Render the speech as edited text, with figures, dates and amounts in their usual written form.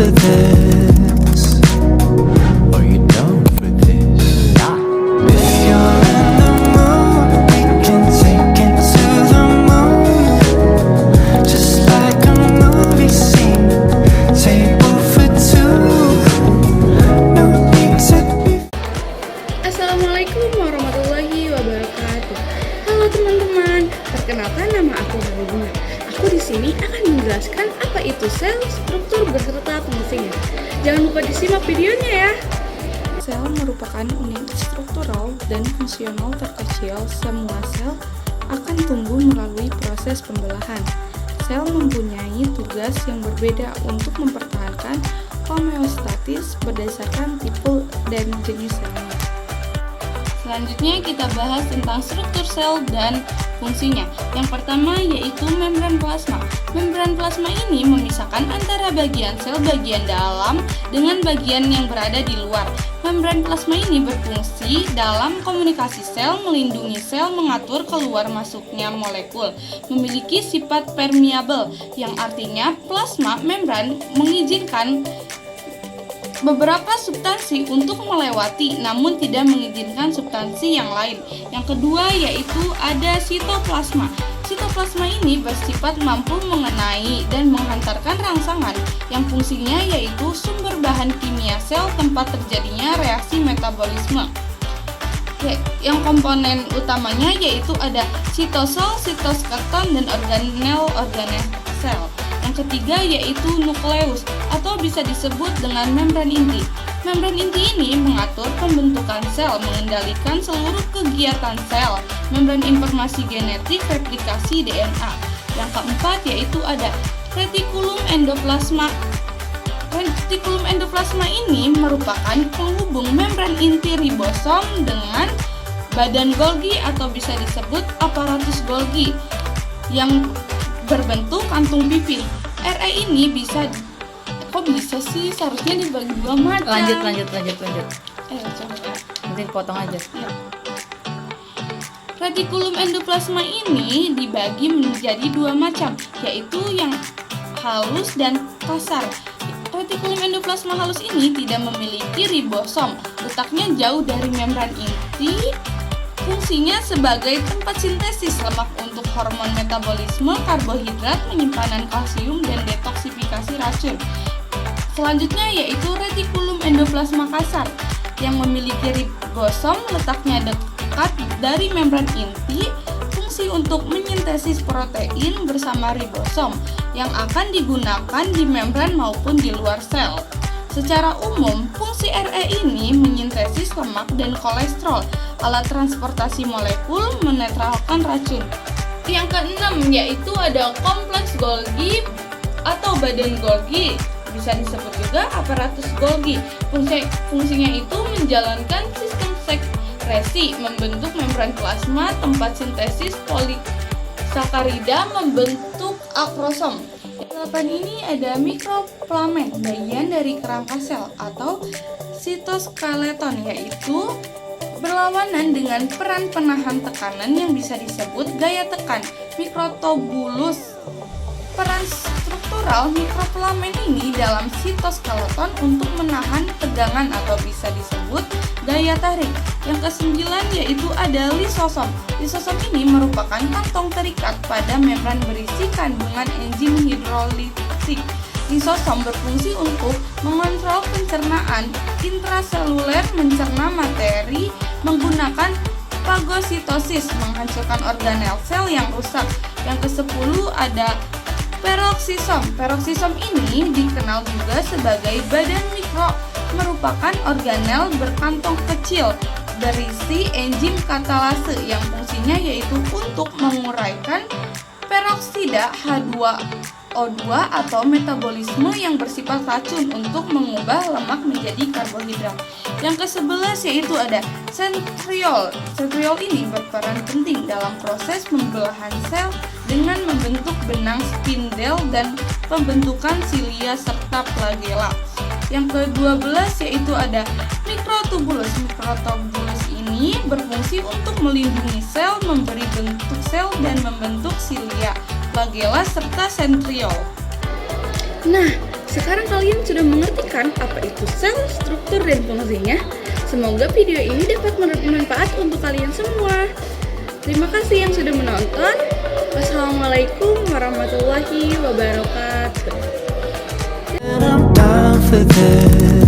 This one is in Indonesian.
for this? Are you down for this? If you're in the mood, we can take it to the moon. Just like a movie scene, table for two. No need to be. Assalamualaikum warahmatullahi wabarakatuh. Halo teman-teman, perkenalkan nama aku Bunga. Aku di sini akan menjelaskan apa itu sel, struktur beserta fungsinya. Jangan lupa disimak videonya ya. Sel merupakan unit struktural dan fungsional terkecil. Semua sel akan tumbuh melalui proses pembelahan. Sel mempunyai tugas yang berbeda untuk mempertahankan homeostatis berdasarkan tipe dan jenis selnya. Selanjutnya kita bahas tentang struktur sel dan fungsinya. Yang pertama yaitu membran plasma. Membran plasma ini memisahkan antara bagian sel bagian dalam dengan bagian yang berada di luar. Membran plasma ini berfungsi dalam komunikasi sel, melindungi sel, mengatur keluar masuknya molekul, memiliki sifat permeabel, yang artinya plasma membran mengizinkan beberapa substansi untuk melewati, namun tidak mengizinkan substansi yang lain. Yang kedua yaitu ada sitoplasma. Sitoplasma ini bersifat mampu mengenai dan menghantarkan rangsangan, yang fungsinya yaitu sumber bahan kimia sel, tempat terjadinya reaksi metabolisme. Yang komponen utamanya yaitu ada sitosol, sitoskeleton, dan organel sel. Yang ketiga yaitu nukleus atau bisa disebut dengan membran inti. Membran inti ini mengatur pembentukan sel, mengendalikan seluruh kegiatan sel, membran informasi genetik, replikasi DNA. Yang keempat yaitu ada retikulum endoplasma. Retikulum endoplasma ini merupakan penghubung membran inti ribosom dengan badan Golgi atau bisa disebut aparatus Golgi yang berbentuk kantung pipih. RE ini bisa, kok bisa sih, seharusnya dibagi dua macam. Lanjut. Coba. Nanti potong aja. Ya. Retikulum endoplasma ini dibagi menjadi dua macam, yaitu yang halus dan kasar. Retikulum endoplasma halus ini tidak memiliki ribosom, letaknya jauh dari membran inti. Fungsinya sebagai tempat sintesis lemak untuk hormon metabolisme, karbohidrat, penyimpanan kalsium, dan detoksifikasi racun. Selanjutnya yaitu retikulum endoplasma kasar yang memiliki ribosom, letaknya dekat dari membran inti, fungsi untuk menyintesis protein bersama ribosom yang akan digunakan di membran maupun di luar sel. Secara umum, fungsi RE ini menyintesis lemak dan kolesterol, alat transportasi molekul, menetralkan racun. Yang keenam yaitu ada kompleks Golgi atau badan Golgi, bisa disebut juga aparatus Golgi. Fungsinya itu menjalankan sistem sekresi, membentuk membran plasma, tempat sintesis polisakarida, membentuk akrosom. Yang 8 ini ada mikroplamen, bagian dari kerangka sel atau sitoskeleton, yaitu berlawanan dengan peran penahan tekanan yang bisa disebut gaya tekan. Mikrotubulus. Peran struktural mikroplamen ini dalam sitoskeleton untuk menahan tegangan atau bisa disebut daya tarik. Yang kesembilan yaitu ada lisosom. Lisosom ini merupakan kantong terikat pada membran berisi kandungan enzim hidrolitik. Lisosom berfungsi untuk mengontrol pencernaan intraseluler, mencerna materi menggunakan fagositosis, menghancurkan organel sel yang rusak. Yang ke-10 ada peroksisom. Peroksisom ini dikenal juga sebagai badan mikro, merupakan organel berkantong kecil berisi enzim katalase yang fungsinya yaitu untuk menguraikan peroksida H2O2 atau metabolisme yang bersifat racun untuk mengubah lemak menjadi karbohidrat. Yang ke-11 yaitu ada sentriol. Sentriol ini berperan penting dalam proses pembelahan sel dengan membentuk benang spindel dan pembentukan silia serta flagella. Yang ke-12 yaitu ada mikrotubulus. Mikrotubulus ini berfungsi untuk melindungi sel, memberi bentuk sel, dan membentuk silia, flagella, serta sentriol. Nah, Sekarang kalian sudah mengerti kan apa itu sel, struktur, dan fungsinya? Semoga video ini dapat bermanfaat untuk kalian semua. Terima kasih yang sudah menonton. Wassalamualaikum warahmatullahi wabarakatuh. And I'm down for this.